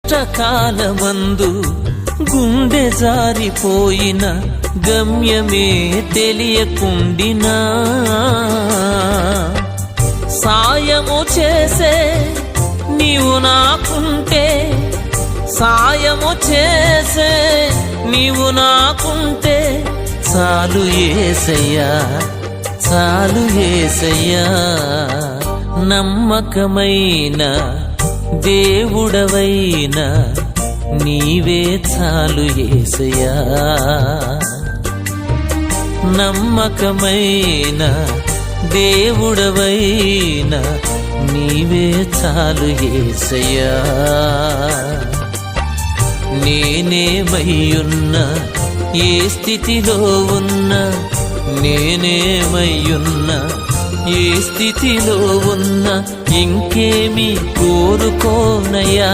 కష్టకాలమందు గుండె జారిపోయిన గమ్యమే తెలియకుండినా సాయము చేసే నీవు నాకుంటే, సాయము చేసే నీవు నాకుంటే చాలు యేసయ్యా, చాలు యేసయ్యా. నమ్మకమైన దేవుడవైన నీవే చాలు యేసయ్యా. నమ్మకమైన దేవుడవైన నీవే చాలు యేసయ్యా. నేనేమయ్యున్నా, ఏ స్థితిలో ఉన్నా, నేనేమయ్యున్నా, ఏ స్థితిలో ఉన్నా ఇంకేమి కోరుకోనయ్యా.